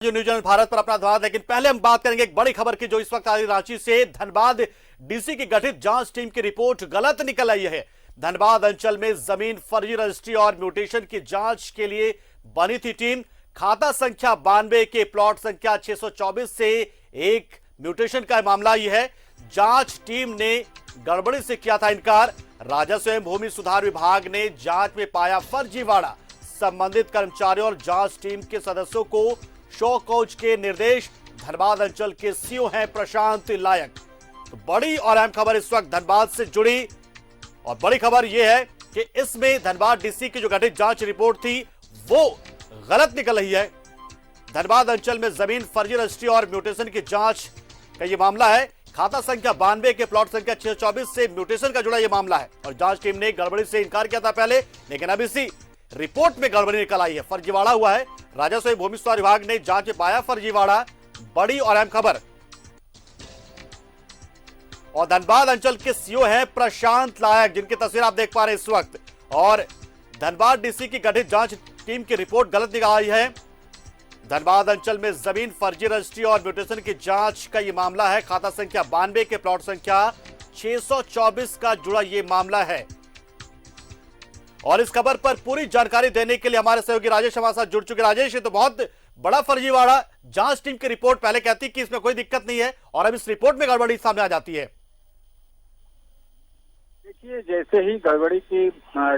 जो news channel Bharat पर अपना धन्यवाद। लेकिन पहले हम बात करेंगे एक बड़ी खबर की जो इस वक्त आ रही रांची से। धनबाद डीसी की गठित जांच टीम की रिपोर्ट गलत निकल आई है। धनबाद अंचल में जमीन फर्जी रजिस्ट्री और म्यूटेशन की जांच के लिए बनी थी टीम। खाता संख्या 92 के प्लॉट संख्या 624 से एक म्यूटेशन का मामला यह है। जांच टीम ने गड़बड़ी से किया था इनकार। राजस्व एवं भूमि सुधार विभाग ने जांच में पाया फर्जीवाड़ा। संबंधित कर्मचारियों और जांच टीम के सदस्यों को शो कॉज के निर्देश। धनबाद अंचल के सीओ हैं प्रशांत लायक। तो बड़ी और अहम खबर इस वक्त धनबाद से जुड़ी, और बड़ी खबर यह है कि इसमें धनबाद डीसी की जो गठित जांच रिपोर्ट थी वो गलत निकल रही है। धनबाद अंचल में जमीन फर्जी रजिस्ट्री और म्यूटेशन की जांच का यह मामला है। खाता संख्या 92 के प्लॉट संख्या 624 से म्यूटेशन का जुड़ा यह मामला है और जांच टीम ने गड़बड़ी से इनकार किया था पहले, लेकिन अब इसी रिपोर्ट में गड़बड़ी निकल आई है, फर्जीवाड़ा हुआ है। राजस्व एवं भूमि सुधार विभाग ने जांच में पाया फर्जीवाड़ा। बड़ी और अहम खबर। और धनबाद अंचल के सीओ हैं प्रशांत लायक, जिनकी तस्वीर आप देख पा रहे हैं इस वक्त। और धनबाद डीसी की गठित जांच टीम की रिपोर्ट गलत निकल आई है। धनबाद अंचल में जमीन फर्जी रजिस्ट्री और म्यूटेशन की जांच का यह मामला है। खाता संख्या 92 के प्लॉट संख्या 624 का जुड़ा यह मामला है। और इस खबर पर पूरी जानकारी देने के लिए हमारे सहयोगी राजेश हमारे साथ जुड़ चुके। राजेश, ये तो बहुत बड़ा फर्जीवाड़ा। जांच टीम की रिपोर्ट पहले कहती कि इसमें कोई दिक्कत नहीं है और अब इस रिपोर्ट में गड़बड़ी सामने आ जाती है। देखिए, जैसे ही गड़बड़ी की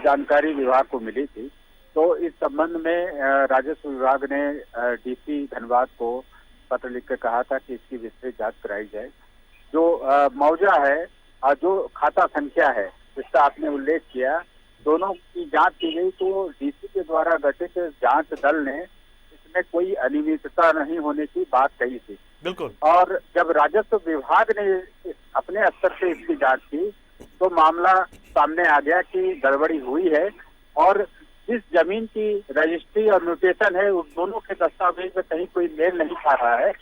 जानकारी विभाग को मिली थी तो इस संबंध में राजस्व विभाग ने डीसी धनबाद को पत्र लिखकर कहा था कि इसकी विस्तृत जांच कराई जाए। जो मौजा है और जो खाता संख्या है जिसका आपने उल्लेख किया, दोनों की जांच की गई तो डीसी के द्वारा गठित जांच दल ने इसमें कोई अनियमितता नहीं होने की बात कही थी। बिल्कुल। और जब राजस्व विभाग ने अपने स्तर से इसकी जांच की तो मामला सामने आ गया कि गड़बड़ी हुई है और जिस जमीन की रजिस्ट्री और म्यूटेशन है उस दोनों के दस्तावेज में कहीं कोई मेल नहीं खा रहा है।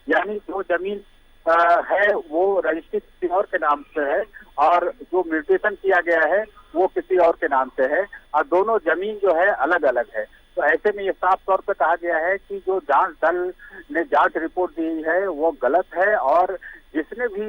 यानी जो जमीन है वो रजिस्ट्री किसी और के नाम से है और जो म्यूटेशन किया गया है वो किसी और के नाम से है और दोनों जमीन जो है अलग अलग है। तो ऐसे में ये साफ तौर पर कहा गया है कि जो जांच दल ने जांच रिपोर्ट दी है वो गलत है और जिसने भी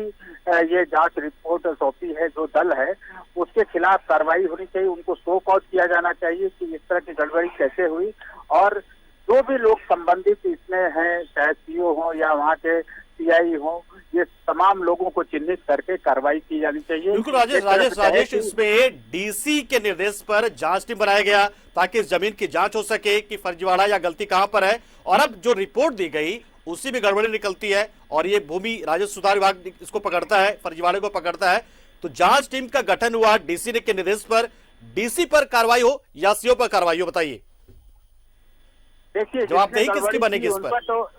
ये जांच रिपोर्ट सौंपी है जो दल है उसके खिलाफ कार्रवाई होनी चाहिए। उनको शो कॉज किया जाना चाहिए कि इस तरह की गड़बड़ी कैसे हुई और जो भी लोग संबंधित इसमें हैं, चाहे सीओ हो या वहाँ के सीआई हो, ये तमाम लोगों को चिन्हित करके कार्रवाई की जानी चाहिए। बिल्कुल राजेश, इसमें डीसी के निर्देश पर जांच टीम बनाया गया ताकि इस जमीन की जांच हो सके कि फर्जीवाड़ा या गलती कहां पर है। और अब जो रिपोर्ट दी गई उसी में गड़बड़ी निकलती है और ये भूमि राजस्व सुधार विभाग इसको पकड़ता है, फर्जीवाड़े को पकड़ता है। तो जांच टीम का गठन हुआ डीसी के निर्देश पर। डीसी पर कार्रवाई हो या सीओ पर कार्रवाई हो, बताइए। देखिए, जवाब नहीं किसकी बनेगी इस पर? तो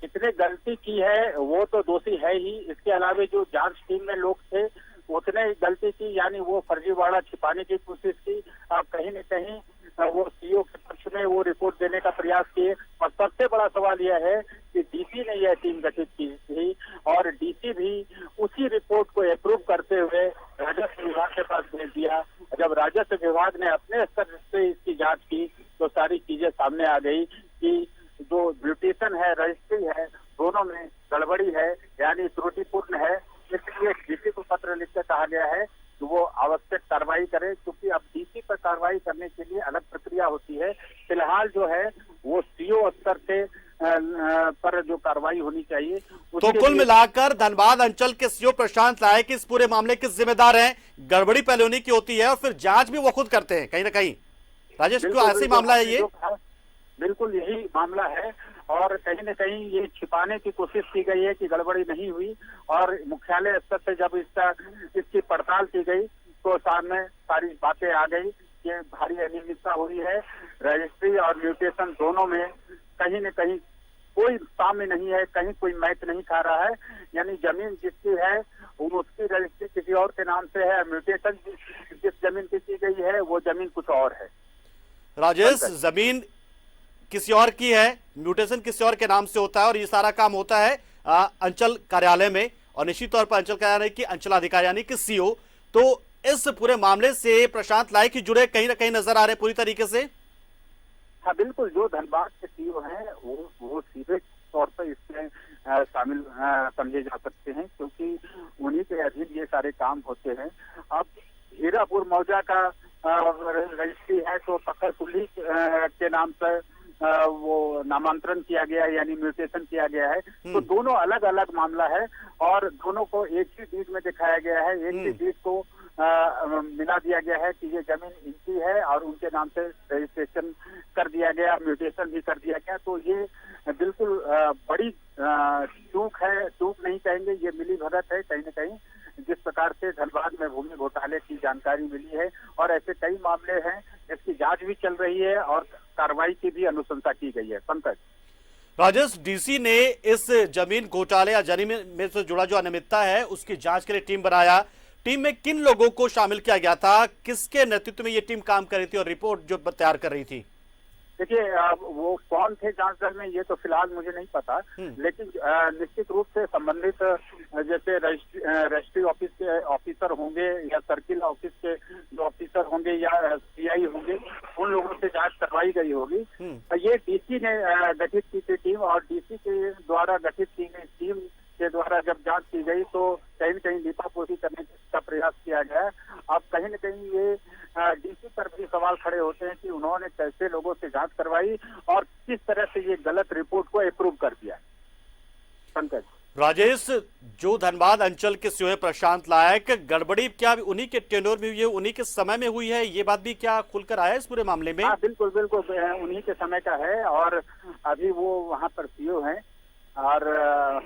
जिसने गलती की है वो तो दोषी है ही। इसके अलावा जो जांच टीम में लोग थे उसने गलती की, यानी वो फर्जीवाड़ा छिपाने की कोशिश की। अब कहीं न कहीं वो सीओ के पक्ष में वो रिपोर्ट देने का प्रयास किए। और सबसे बड़ा सवाल यह है कि डीसी ने यह टीम गठित की थी और डीसी भी उसी रिपोर्ट को अप्रूव करते हुए राजस्व विभाग के पास भेज दिया। जब राजस्व विभाग ने अपने स्तर से इसकी जांच की तो सारी चीजें सामने आ गई कि जो म्यूटेशन है, रजिस्ट्री है, दोनों में गड़बड़ी है, यानी त्रुटिपूर्ण है। इसलिए डीसी को पत्र लिखकर कहा गया है कि वो आवश्यक कार्रवाई करे, क्योंकि अब डीसी पर कार्रवाई करने के लिए अलग प्रक्रिया होती है। फिलहाल जो है वो सीओ स्तर से पर जो कार्रवाई होनी चाहिए। तो कुल मिलाकर धनबाद अंचल के सीओ प्रशांत लायक इस पूरे मामले के जिम्मेदार हैं। गड़बड़ी पहले उन्हीं की होती है और फिर जांच भी वो खुद करते हैं कहीं ना कहीं। राजेश, क्यों ऐसी मामला है ये? बिल्कुल यही मामला है और कहीं न कहीं ये छिपाने की कोशिश की गई है कि गड़बड़ी नहीं हुई। और मुख्यालय स्तर से जब इसकी पड़ताल की गई तो सामने सारी बातें आ गई कि भारी अनियमितता हुई है। रजिस्ट्री और म्यूटेशन दोनों में कहीं न कहीं कोई साम्य नहीं है, कहीं कोई मैच नहीं खा रहा है। यानी जमीन जिसकी है उसकी रजिस्ट्री किसी और के नाम से है, म्यूटेशन जिस जमीन की गई है वो जमीन कुछ और है। राजेश, जमीन किसी और की है, म्यूटेशन किसी और के नाम से होता है और ये सारा काम होता है अंचल कार्यालय में और निश्चित तौर पर अंचल कार्यालय की अंचलाधिकारी यानी कि सीओ। तो इस पूरे मामले से प्रशांत लायक ही जुड़े कहीं ना कहीं नजर आ रहे पूरी तरीके से। हाँ बिल्कुल, जो धनबाद के सीईओ हैं वो सीधे तौर पर इसमें शामिल समझे जा सकते हैं, क्योंकि उन्हीं के अधीन ये सारे काम होते हैं। अब हीरापुर मौजा का रजिस्ट्री है तो पत्थरकुली के नाम पर वो नामांतरण किया गया है, यानी म्यूटेशन किया गया है। तो दोनों अलग अलग मामला है और दोनों को एक ही डीड में दिखाया गया है, एक ही डीड को मिला दिया गया है कि ये जमीन इनकी है और उनके नाम से रजिस्ट्रेशन कर दिया गया, म्यूटेशन भी कर दिया गया। तो ये बिल्कुल बड़ी चूक है, चूक नहीं कहेंगे, ये मिली भगत है कहीं न कहीं। जिस प्रकार से धनबाद में भूमि घोटाले की जानकारी मिली है और ऐसे कई मामले हैं जिसकी जांच भी चल रही है और कार्रवाई की भी अनुशंसा की गई है। पंकज, राजेश, डीसी ने इस जमीन घोटाले या जमीन में से जुड़ा जो अनियमितता है उसकी जांच के लिए टीम बनाया। टीम में किन लोगों को शामिल किया गया था, किसके नेतृत्व में ये टीम काम कर रही थी और रिपोर्ट जो तैयार कर रही थी? देखिए, वो कौन थे जांच दल में ये तो फिलहाल मुझे नहीं पता, लेकिन निश्चित रूप से संबंधित जैसे रजिस्ट्री ऑफिस के ऑफिसर होंगे या सर्किल ऑफिस के जो ऑफिसर होंगे या सीआई होंगे, उन लोगों से जांच करवाई गई होगी। ये डीसी ने गठित की थी टीम, और डीसी के द्वारा गठित की गई टीम के द्वारा जब जांच की गई तो कहीं न कहीं लीपापोती करने का प्रयास किया गया। अब कहीं न कहीं ये डीसी पर भी सवाल खड़े होते हैं कि उन्होंने कैसे लोगों से जांच करवाई और किस तरह से ये गलत रिपोर्ट को अप्रूव कर दिया। पंकज, राजेश, जो धनबाद अंचल के सीओ प्रशांत लायक, गड़बड़ी क्या उन्हीं के टेन्योर में हुई है, उन्हीं के समय में हुई है, ये बात भी क्या खुलकर आया इस पूरे मामले में? हाँ बिल्कुल बिल्कुल, उन्हीं के समय का है और अभी वो वहाँ पर सीओ हैं। और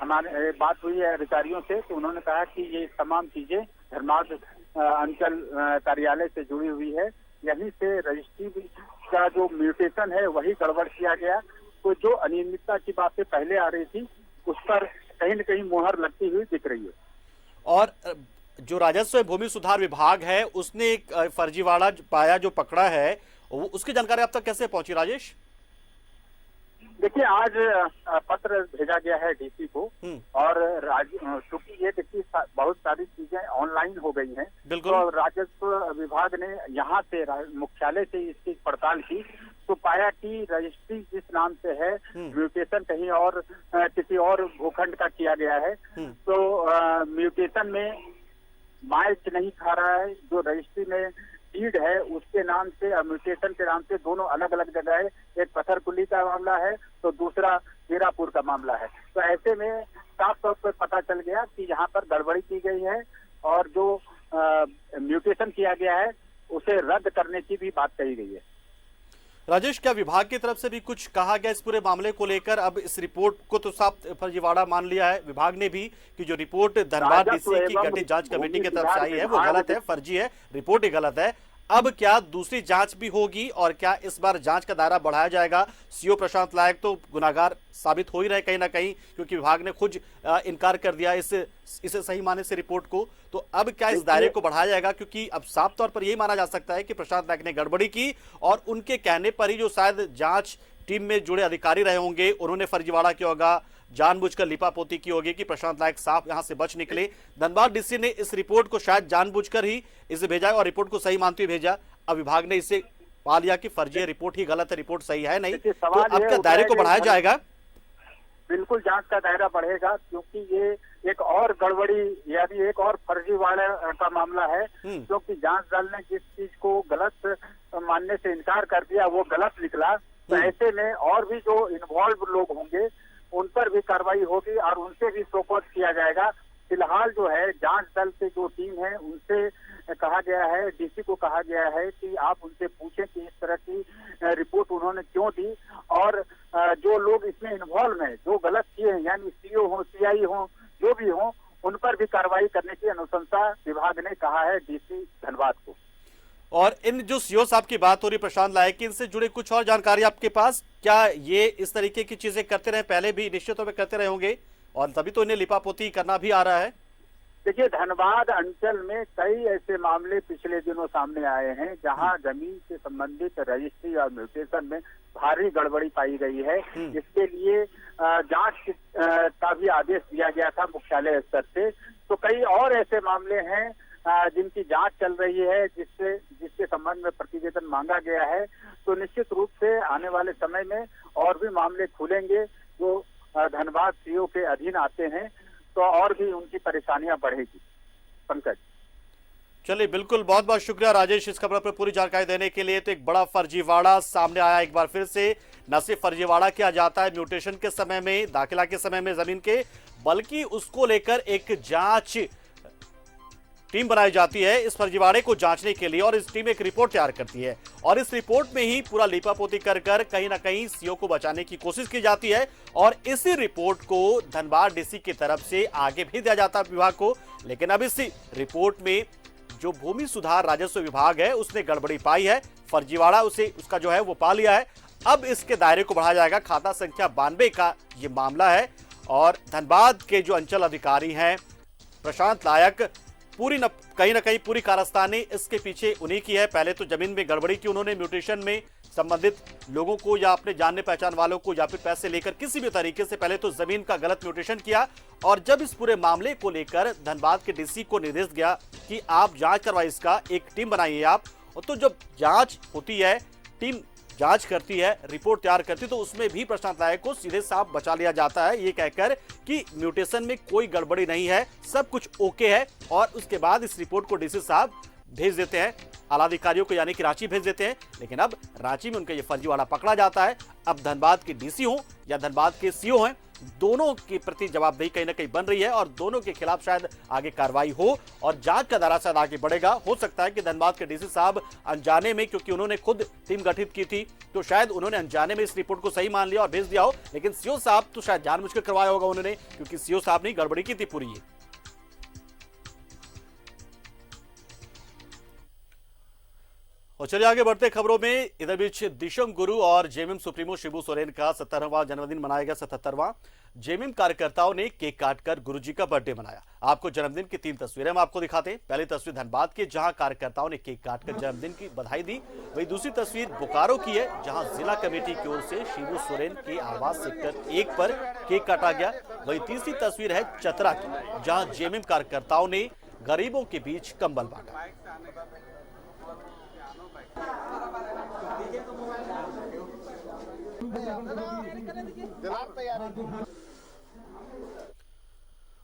हमारे बात हुई है अधिकारियों से तो उन्होंने कहा कि ये तमाम चीजें धनबाद अंचल कार्यालय से जुड़ी हुई है, यहीं से रजिस्ट्री का जो म्यूटेशन है वही गड़बड़ किया गया। तो जो अनियमितता की बातें पहले आ रही थी उस पर कहीं न कहीं मुहर लगती हुई दिख रही है। और जो राजस्व भूमि सुधार विभाग है उसने एक फर्जीवाड़ा पाया जो पकड़ा है, उसकी जानकारी आप तक कैसे पहुंची राजेश? देखिए, आज पत्र भेजा गया है डीसी को और चूंकि ये देखिए बहुत सारी चीजें ऑनलाइन हो गई हैं, तो राजस्व विभाग ने यहाँ से मुख्यालय से इसकी पड़ताल की तो पाया कि रजिस्ट्री जिस नाम से है म्यूटेशन कहीं और किसी और भूखंड का किया गया है। तो म्यूटेशन में मैच नहीं खा रहा है, जो रजिस्ट्री में डीड है उसके नाम से और म्यूटेशन के नाम से दोनों अलग अलग जगह है। एक पत्थरकुली का मामला है तो दूसरा हीरापुर का मामला है। तो ऐसे में साफ तौर पर पता चल गया कि यहाँ पर गड़बड़ी की गई है और जो म्यूटेशन किया गया है उसे रद्द करने की भी बात कही गई है। राजेश, क्या विभाग की तरफ से भी कुछ कहा गया इस पूरे मामले को लेकर? अब इस रिपोर्ट को तो साफ फर्जीवाड़ा मान लिया है विभाग ने भी कि जो रिपोर्ट धनबाद डीसी की गठित जांच कमेटी की तरफ से आई है वो गलत है, फर्जी है, रिपोर्ट ही गलत है। अब क्या दूसरी जांच भी होगी और क्या इस बार जांच का दायरा बढ़ाया जाएगा? सीओ प्रशांत लायक तो गुनाहगार साबित हो ही रहे कहीं ना कहीं, क्योंकि विभाग ने खुद इनकार कर दिया इसे सही माने से रिपोर्ट को। तो अब क्या इस दायरे को बढ़ाया जाएगा? क्योंकि अब साफ तौर पर यही माना जा सकता है कि प्रशांत लायक ने गड़बड़ी की और उनके कहने पर ही जो शायद जांच टीम में जुड़े अधिकारी रहे होंगे उन्होंने फर्जीवाड़ा किया होगा, जानबूझकर लिपापोती की होगी कि प्रशांत लायक साफ यहां से बच निकले। धनबाद डीसी ने इस रिपोर्ट को शायद जानबूझकर ही इसे भेजा और रिपोर्ट को सही मानते हुए भेजा। अब विभाग ने इसे पा लिया कि फर्जी है, रिपोर्ट ही गलत है, रिपोर्ट सही है नहीं। तो अब क्या दायरे को बढ़ाया जाएगा? बिल्कुल जांच का दायरा बढ़ेगा, क्योंकि ये एक और गड़बड़ी यानी एक और फर्जीवाड़े का मामला है, क्योंकि जांच दल ने जिस चीज को गलत मानने से इनकार कर दिया वो गलत निकला। तो ऐसे में और भी जो इन्वॉल्व लोग होंगे उन पर भी कार्रवाई होगी और उनसे भी शोकॉज किया जाएगा। फिलहाल जो है जांच दल से जो टीम है उनसे कहा गया है, डीसी को कहा गया है कि आप उनसे पूछें कि इस तरह की रिपोर्ट उन्होंने क्यों दी और जो लोग इसमें इन्वॉल्व हैं, जो गलत किए हैं, यानी सीओ हो, सीआई हो, जो भी हो, उन पर भी कार्रवाई करने की अनुशंसा विभाग ने कहा है डीसी धनबाद को। और इन जो सीओ साहब की बात हो रही प्रशांत लायक की, इनसे जुड़े कुछ और जानकारी आपके पास? क्या ये इस तरीके की चीजें करते रहे, पहले भी निश्चित तौर पर करते रहे होंगे और तभी तो इन्हें लिपापोती करना भी आ रहा है? देखिए, धनबाद अंचल में कई ऐसे मामले पिछले दिनों सामने आए हैं जहां जमीन से संबंधित रजिस्ट्री और म्यूटेशन में भारी गड़बड़ी पाई गई है। इसके लिए जांच का भी आदेश दिया गया था मुख्यालय स्तर से। तो कई और ऐसे मामले हैं जिनकी जांच चल रही है, जिसके संबंध में प्रतिवेदन मांगा गया है, तो निश्चित रूप से आने वाले समय में और भी मामले खुलेंगे जो धनबाद सीओ के अधीन आते हैं, तो और भी उनकी परेशानियां बढ़ेगी। पंकज, चलिए, बिल्कुल, बहुत बहुत शुक्रिया राजेश इस खबर पर पूरी जानकारी देने के लिए। तो एक बड़ा फर्जीवाड़ा सामने आया एक बार फिर से। न सिर्फ फर्जीवाड़ा किया जाता है म्यूटेशन के समय में, दाखिला के समय में जमीन के, बल्कि उसको लेकर एक जांच टीम बनाई जाती है इस फर्जीवाड़े को जांचने के लिए, और इस टीम एक रिपोर्ट तैयार करती है और इस रिपोर्ट में ही पूरा लीपापोती कर कहीं ना कहीं सीओ को बचाने की कोशिश की जाती है और इसी रिपोर्ट को धनबाद डीसी की तरफ से आगे भेज दिया जाता है विभाग को। लेकिन अब इसी रिपोर्ट में जो भूमि सुधार राजस्व विभाग है उसने गड़बड़ी पाई है, फर्जीवाड़ा उसका जो है वो पा लिया है। अब इसके दायरे को बढ़ाया जाएगा। खाता संख्या 92 का ये मामला है और धनबाद के जो अंचल अधिकारी हैं प्रशांत लायक, कहीं ना कहीं पूरी कारस्तानी इसके पीछे उन्हीं की है। पहले तो जमीन में गड़बड़ी की उन्होंने, म्यूटेशन में संबंधित लोगों को या अपने जानने पहचान वालों को या फिर पैसे लेकर किसी भी तरीके से पहले तो जमीन का गलत म्यूटेशन किया। और जब इस पूरे मामले को लेकर धनबाद के डीसी को निर्देश गया कि आप जांच करवाइए, इसका एक टीम बनाइए आप, और तो जब जांच होती है, टीम जांच करती है, रिपोर्ट तैयार करती है, तो उसमें भी प्रशांत लायक को सीधे साफ बचा लिया जाता है ये कहकर कि म्यूटेशन में कोई गड़बड़ी नहीं है, सब कुछ ओके है। और उसके बाद इस रिपोर्ट को डीसी साहब भेज देते हैं आला अधिकारियों को, यानी कि रांची भेज देते हैं। लेकिन अब रांची में उनका ये फर्जीवाड़ा पकड़ा जाता है। अब धनबाद के डीसी हो या धनबाद के सीओ हैं, दोनों के प्रति जवाबदेही कहीं ना कहीं बन रही है और दोनों के खिलाफ शायद आगे कार्रवाई हो और जांच का दायरा शायद आगे बढ़ेगा। हो सकता है कि धनबाद के डीसी साहब अनजाने में, क्योंकि उन्होंने खुद टीम गठित की थी, तो शायद उन्होंने अनजाने में इस रिपोर्ट को सही मान लिया और भेज दिया हो। लेकिन सीओ साहब तो शायद जानबूझकर करवाया होगा उन्होंने, क्योंकि सीओ साहब ने गड़बड़ी की थी पूरी। और चलिए आगे बढ़ते खबरों में। इधर बीच दिशम गुरु और जेएमएम सुप्रीमो शिबू सोरेन का 77वां जन्मदिन मनाया गया। 77वां जेएमएम कार्यकर्ताओं ने केक काटकर गुरुजी का बर्थडे मनाया। आपको जन्मदिन की 3 तस्वीरें हम आपको दिखाते हैं। पहली तस्वीर धनबाद की, जहां कार्यकर्ताओं ने केक काटकर जन्मदिन की बधाई दी। वही दूसरी तस्वीर बोकारो की है, जहां जिला कमेटी की ओर से शिबू सोरेन के आवास सेक्टर 1 पर केक काटा गया। वही तीसरी तस्वीर है चतरा की, जहां जेएमएम कार्यकर्ताओं ने गरीबों के बीच कंबल बांटा।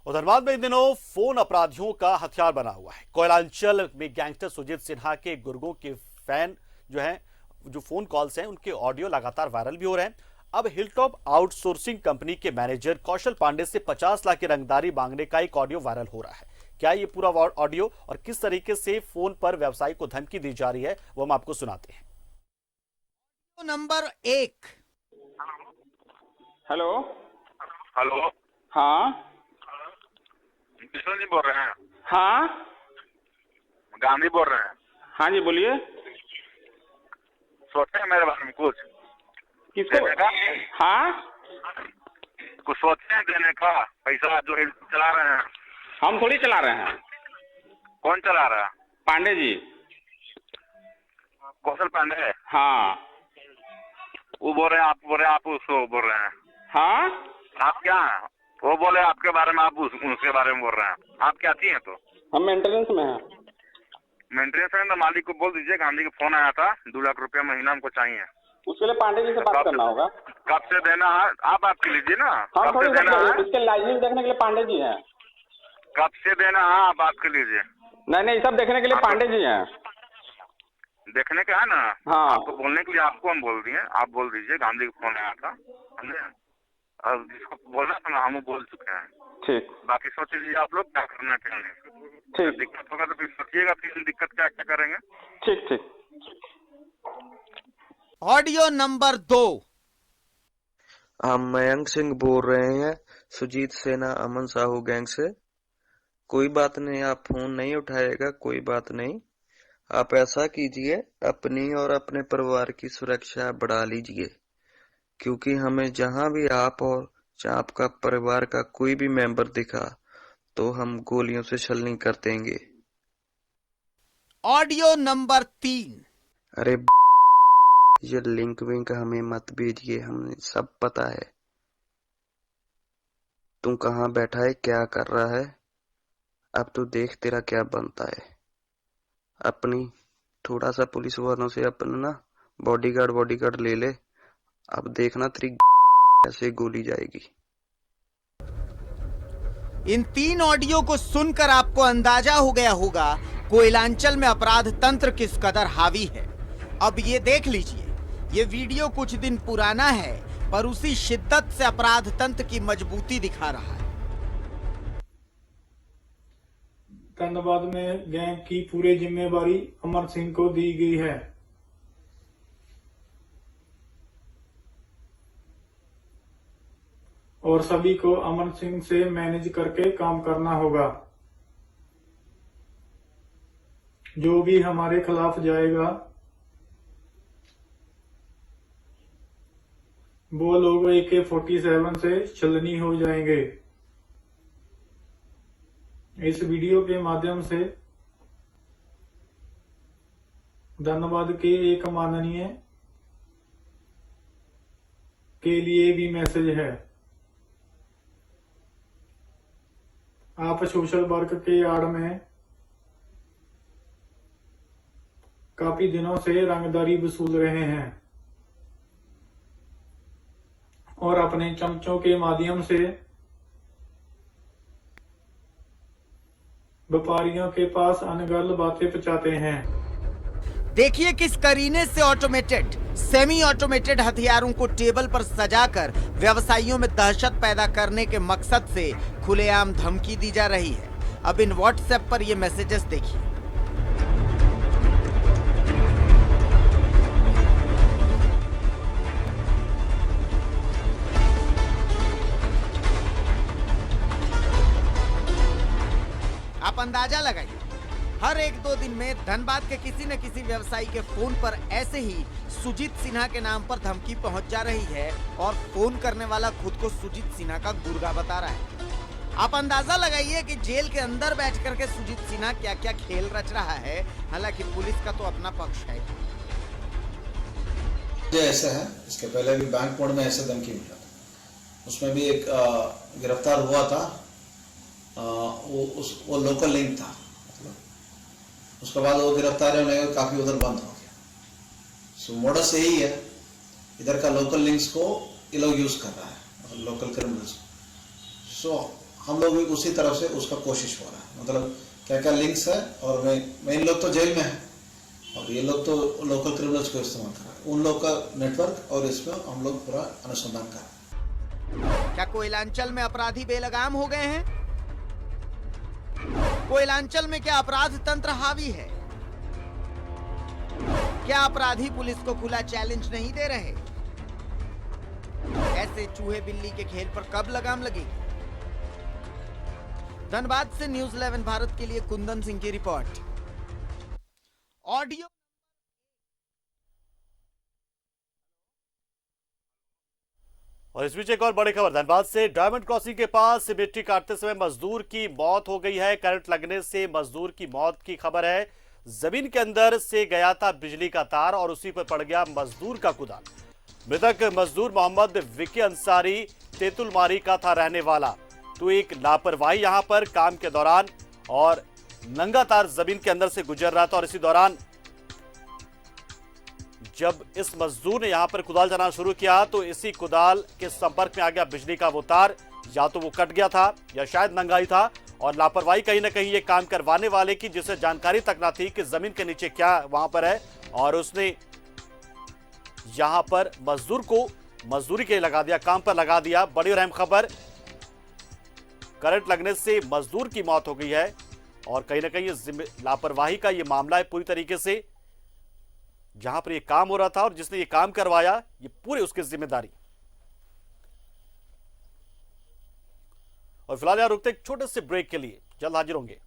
और धनबाद में इन दिनों फोन अपराधियों का हथियार बना हुआ है। कोयलांचल में गैंगस्टर सुजीत सिन्हा के गुर्गों के फैन जो हैं, जो फोन कॉल्स हैं, उनके ऑडियो लगातार वायरल भी हो रहे हैं। अब हिलटॉप आउटसोर्सिंग कंपनी के मैनेजर कौशल पांडे से 50 लाख की रंगदारी मांगने का एक ऑडियो वायरल हो रहा है। क्या ये पूरा ऑडियो और किस तरीके से फोन पर व्यवसायी को धमकी दी जा रही है वो हम आपको सुनाते हैं। नंबर 1। हेलो हेलो, हाँ किशन जी बोल रहे हैं? हाँ गांधी बोल रहे हैं? हाँ जी बोलिए। सोचे हैं मेरे बारे में कुछ किसको? देने का? हाँ कुछ सोचे हैं देने का पैसा जो चला रहे हैं? हम थोड़ी चला रहे हैं। कौन चला रहा है? पांडे जी। कौशल पांडे? हाँ वो बोल रहे हैं, आप बोल रहे हैं, आप उसको बोल रहे हैं? हाँ आप क्या हैं? वो बोले आपके बारे में, आप उसके बारे में बोल रहे हैं। आप क्या थी हैं? तो हम मेंटेनेंस में हैं। मेंटेनेंस में तो मालिक को बोल दीजिए, गांधी का फोन आया था, 2 लाख रुपया महीना हमको चाहिए। उसके लिए पांडे जी से बात करना होगा। कब से देना है? आप बात कर लीजिए ना। हम कब थोड़ी से देना है? इसके लाइजनिंग देखने के लिए पांडे जी हैं। कब से देना है? आप बात कर लीजिए। नहीं, सब देखने के लिए पांडे जी हैं। देखने का है ना? हाँ। आपको बोलने के लिए आपको हम बोल दिए, आप बोल दीजिए गांधी का फोन आया था, समझे? अब जिसको बोलना था ना, हम बोल चुके हैं। ठीक, बाकी सोच लीजिए आप लोग क्या करना चाहिए। ठीक, दिक्कत होगा तो फिर सोचिएगा, फिर दिक्कत क्या क्या करेंगे। ठीक ठीक। Audio number 2। हम मयंक सिंह बोल रहे हैं, सुजीत सेना अमन साहू गैंग से। कोई बात नहीं, आप फोन नहीं उठाएगा, कोई बात नहीं। आप ऐसा कीजिए, अपनी और अपने परिवार की सुरक्षा बढ़ा लीजिए, क्योंकि हमें जहां भी आप और आपका परिवार का कोई भी मेंबर दिखा तो हम गोलियों से छलनी कर देंगे। Audio number 3। अरे ये लिंक विंक हमें मत भेजिए, हमें सब पता है तू कहाँ बैठा है, क्या कर रहा है। अब तो देख तेरा क्या बनता है। अपनी थोड़ा सा पुलिस वालों से अपना ना बॉडीगार्ड ले ले। अब देखना तेरी ऐसे गोली जाएगी। इन 3 ऑडियो को सुनकर आपको अंदाजा हो गया होगा कोयलांचल में अपराध तंत्र किस कदर हावी है। अब ये देख लीजिए, ये वीडियो कुछ दिन पुराना है पर उसी शिद्दत से अपराध तंत्र की मजबूती दिखा रहा है। धनबाद में गैंग की पूरी जिम्मेवारी अमर सिंह को दी गई है। और सभी को अमर सिंह से मैनेज करके काम करना होगा। जो भी हमारे खिलाफ जाएगा वो लोग AK-47 से छलनी हो जाएंगे। इस वीडियो के माध्यम से धनबाद के एक माननीय के लिए भी मैसेज है। आप सोशल वर्क के आड़ में काफी दिनों से रंगदारी वसूल रहे हैं और अपने चमचों के माध्यम से व्यापारियों के पास अनगढ़ बातें पहुंचाते हैं। देखिए किस करीने से ऑटोमेटेड, सेमी ऑटोमेटेड हथियारों को टेबल पर सजाकर व्यवसायियों में दहशत पैदा करने के मकसद से खुलेआम धमकी दी जा रही है। अब इन व्हाट्सएप पर ये मैसेजेस देखिए। आप अंदाजा लगाइए, हर 1-2 दिन में धनबाद के किसी न किसी व्यवसायी के फोन पर ऐसे ही सुजीत सिन्हा के नाम पर धमकी पहुंच जा रही है और फोन करने वाला खुद को सुजीत सिन्हा का गुर्गा बता रहा है। आप अंदाजा लगाइए कि जेल के अंदर बैठ करके सुजीत सिन्हा क्या क्या खेल रच रहा है। हालांकि पुलिस का तो अपना पक्ष है। ऐसा है, इसके पहले भी बैंक मोड में ऐसे धमकी मिला था, उसमें भी एक गिरफ्तार हुआ था। वो लोकल लिंक था, उसके बाद वो गिरफ्तार होने का काफी उधर बंद हो गया। सो मोडस यही है, इधर का लोकल लिंक्स को ये लोग यूज कर रहा है, लोकल क्रिमिनल्स को। सो हम लोग भी उसी तरफ से उसका कोशिश हो रहा है, मतलब क्या क्या लिंक्स है। और मेन लोग तो जेल में है और ये लोग तो लोकल क्रिमिनल्स को इस्तेमाल कर रहे हैं, उन लोग का नेटवर्क, और इसमें हम लोग पूरा अनुसंधान कर रहे हैं। क्या कोयलांचल में अपराधी बेलगाम हो गए हैं? कोयलांचल में क्या अपराध तंत्र हावी है? क्या अपराधी पुलिस को खुला चैलेंज नहीं दे रहे? ऐसे चूहे बिल्ली के खेल पर कब लगाम लगेगी? धनबाद से न्यूज़ 11 भारत के लिए कुंदन सिंह की रिपोर्ट। ऑडियो और इस बीच एक और बड़ी खबर धनबाद से। डायमंड क्रॉसिंग के पास मिट्टी काटते समय मजदूर की मौत हो गई है। करंट लगने से मजदूर की मौत की खबर है। जमीन के अंदर से गया था बिजली का तार और उसी पर पड़ गया मजदूर का कुदाल। मृतक मजदूर मोहम्मद विकी अंसारी तेतुलमारी का था रहने वाला। तो एक लापरवाही यहां पर काम के दौरान और नंगा तार जमीन के अंदर से गुजर रहा था और इसी दौरान जब इस मजदूर ने यहां पर कुदाल चलाना शुरू किया तो इसी कुदाल के संपर्क में आ गया बिजली का वो तार। या तो वो कट गया था या शायद नंगाई था और लापरवाही कहीं ना कहीं ये काम करवाने वाले की, जिसे जानकारी तक ना थी कि जमीन के नीचे क्या वहां पर है, और उसने यहां पर मजदूर को मजदूरी के लिए लगा दिया, काम पर लगा दिया। बड़ी और अहम खबर, करंट लगने से मजदूर की मौत हो गई है और कहीं ना कहीं लापरवाही का ये मामला है पूरी तरीके से। जहां पर ये काम हो रहा था और जिसने ये काम करवाया, ये पूरी उसकी जिम्मेदारी। और फिलहाल यहां रुकते एक छोटे से ब्रेक के लिए, जल्द हाजिर होंगे।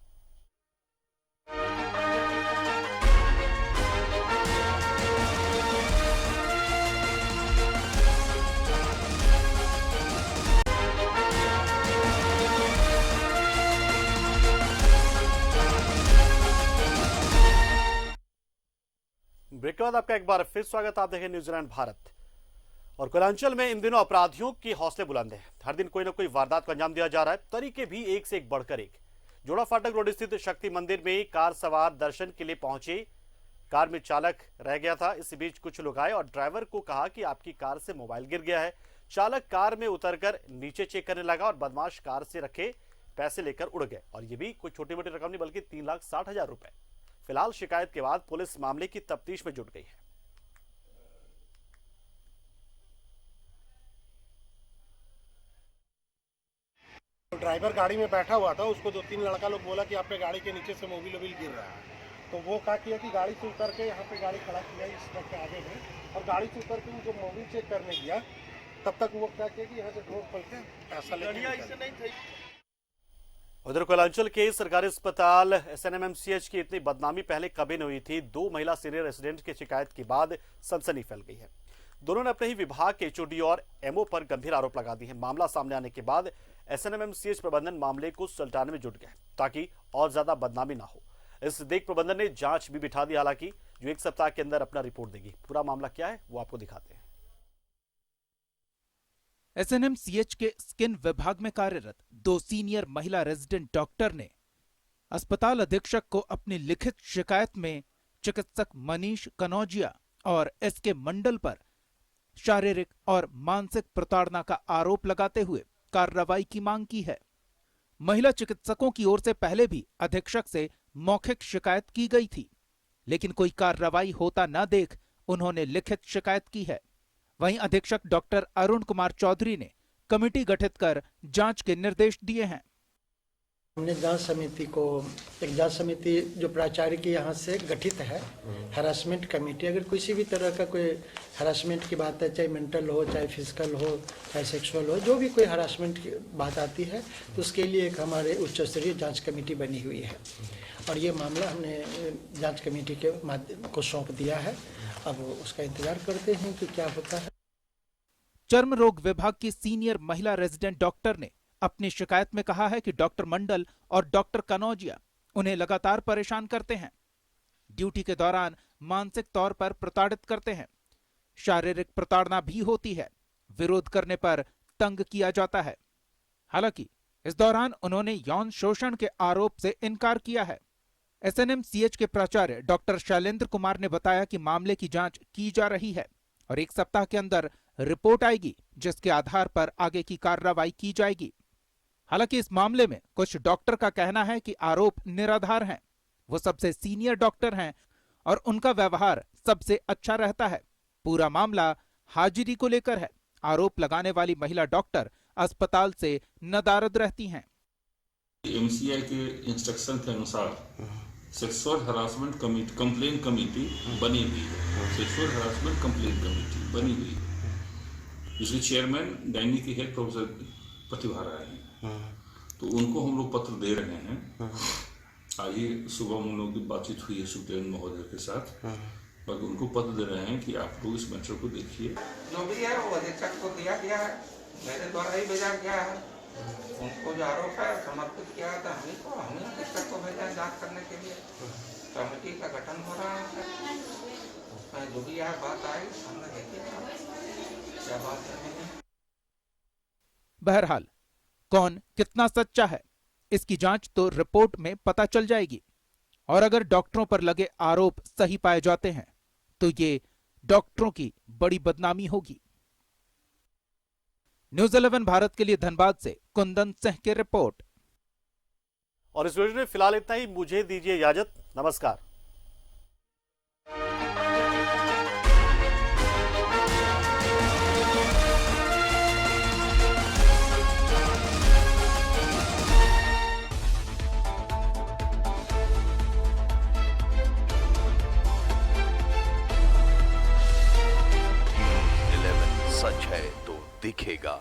ब्रेक के बाद आपका एक बार फिर स्वागत। आप देखें न्यूजीलैंड भारत। और कोयलांचल में इन दिनों अपराधियों की हौसले बुलंद है। हर दिन कोई ना कोई वारदात को अंजाम दिया जा रहा है। तरीके भी एक से एक बढ़कर एक। जोड़ा फाटक रोड स्थित शक्ति मंदिर में कार सवार दर्शन के लिए पहुंचे। कार में चालक रह गया था। इस बीच कुछ लोग आए और ड्राइवर को कहा कि आपकी कार से मोबाइल गिर गया है। चालक कार में उतरकर नीचे चेक करने लगा और बदमाश कार से रखे पैसे लेकर उड़ गए, और ये भी कोई छोटी मोटी रकम नहीं बल्कि 3,60,000 रुपए। फिलहाल शिकायत के बाद पुलिस मामले की तफ्तीश में जुट गई है। ड्राइवर गाड़ी में बैठा हुआ था, उसको 2-3 लड़का लोग बोला कि आपके गाड़ी के नीचे से मोबिल वोबिल गिर रहा है, तो वो क्या किया कि गाड़ी से उतर के यहाँ पे गाड़ी खड़ा किया इस ट्रक के आगे में, और गाड़ी से उतर के उनको मोबिल चेक करने गया, तब तक वो क्या किया कि यहाँ से ढोल खोल के पैसा लेके। उधर कोयलांचल के सरकारी अस्पताल SNMMCH की इतनी बदनामी पहले कभी नहीं हुई थी। 2 महिला सीनियर रेजिडेंट की शिकायत के बाद सनसनी फैल गई है। दोनों ने अपने ही विभाग के HOD और MO पर गंभीर आरोप लगा दिए हैं। मामला सामने आने के बाद SNMMCH प्रबंधन मामले को सुलझाने में जुट गया ताकि और ज्यादा बदनामी ना हो। इस देख प्रबंधन ने जांच भी बिठा दी, हालांकि जो 1 सप्ताह के अंदर अपना रिपोर्ट देगी। पूरा मामला क्या है वो आपको दिखाते हैं। SNMCH के स्किन विभाग में कार्यरत 2 सीनियर महिला रेजिडेंट डॉक्टर ने अस्पताल अधीक्षक को अपनी लिखित शिकायत में चिकित्सक मनीष कनौजिया और SK मंडल पर शारीरिक और मानसिक प्रताड़ना का आरोप लगाते हुए कार्रवाई की मांग की है। महिला चिकित्सकों की ओर से पहले भी अधीक्षक से मौखिक शिकायत की गई थी, लेकिन कोई कार्रवाई होता न देख उन्होंने लिखित शिकायत की है। वहीं अधीक्षक डॉक्टर अरुण कुमार चौधरी ने कमेटी गठित कर जांच के निर्देश दिए हैं। हमने जांच समिति जो प्राचार्य की यहाँ से गठित है, हरासमेंट कमेटी, अगर किसी भी तरह का कोई हरासमेंट की बात है, चाहे मेंटल हो, चाहे फिजिकल हो, चाहे सेक्सुअल हो, जो भी कोई हरासमेंट की बात आती है तो उसके लिए एक हमारे उच्च स्तरीय जांच कमेटी बनी हुई है, और ये मामला हमने जांच कमेटी के माध्यम को सौंप दिया है। अब उसका इंतजार करते हैं कि क्या होता है। चर्म रोग विभाग की सीनियर महिला रेजिडेंट डॉक्टर ने अपनी शिकायत में कहा है कि डॉक्टर मंडल और डॉक्टर कनौजिया उन्हें लगातार परेशान करते हैं, ड्यूटी के दौरान मानसिक तौर पर प्रताड़ित करते हैं, शारीरिक प्रताड़ना भी होती है, विरोध करने पर तंग किया जाता है। हालांकि इस दौरान उन्होंने यौन शोषण के आरोप से इनकार किया है। SNMCH के प्राचार्य डॉक्टर शैलेंद्र कुमार ने बताया कि मामले की जांच की जा रही है और 1 सप्ताह के अंदर रिपोर्ट आएगी, जिसके आधार पर आगे की कार्रवाई की जाएगी। हालांकि इस मामले में कुछ डॉक्टर का कहना है कि आरोप निराधार हैं। वो सबसे सीनियर डॉक्टर हैं और उनका व्यवहार सबसे अच्छा रहता है। पूरा मामला हाजिरी को लेकर है। आरोप लगाने वाली महिला डॉक्टर अस्पताल से नदारद रहती हैं। MCI के इंस्ट्रक्शन के अनुसार sexual harassment committee complain committee बनी हुई है। सेक्सुअल हरासमेंट कंप्लेन कमेटी बनी हुई है, जिसके चेयरमैन गायनी की हेड प्रोफेसर प्रतिभा राय हैं। तो उनको हम लोग पत्र दे रहे हैं। आज ही सुबह हम लोग की बातचीत हुई है सुप्रीम महोदय के साथ, बाकी उनको पत्र दे रहे हैं कि आप लोग इस मैटर को देखिए। जो भी है वो अधीक्षक को दिया गया है, मेरे द्वारा ही भेजा गया है। उनको जो आरोप है समर्पित किया था हमें अधीक्षक को भेजा है जांच करने के लिए। कमेटी का गठन हो रहा है, उसमें जो भी है बात आई हमने देखिएगा क्या बात है। बहरहाल कौन कितना सच्चा है, इसकी जांच तो रिपोर्ट में पता चल जाएगी, और अगर डॉक्टरों पर लगे आरोप सही पाए जाते हैं तो ये डॉक्टरों की बड़ी बदनामी होगी। न्यूज़ 11 भारत के लिए धनबाद से कुंदन सिंह की रिपोर्ट। और इस वीडियो में फिलहाल इतना ही। मुझे दीजिए इजाजत। नमस्कार। सच है तो दिखेगा।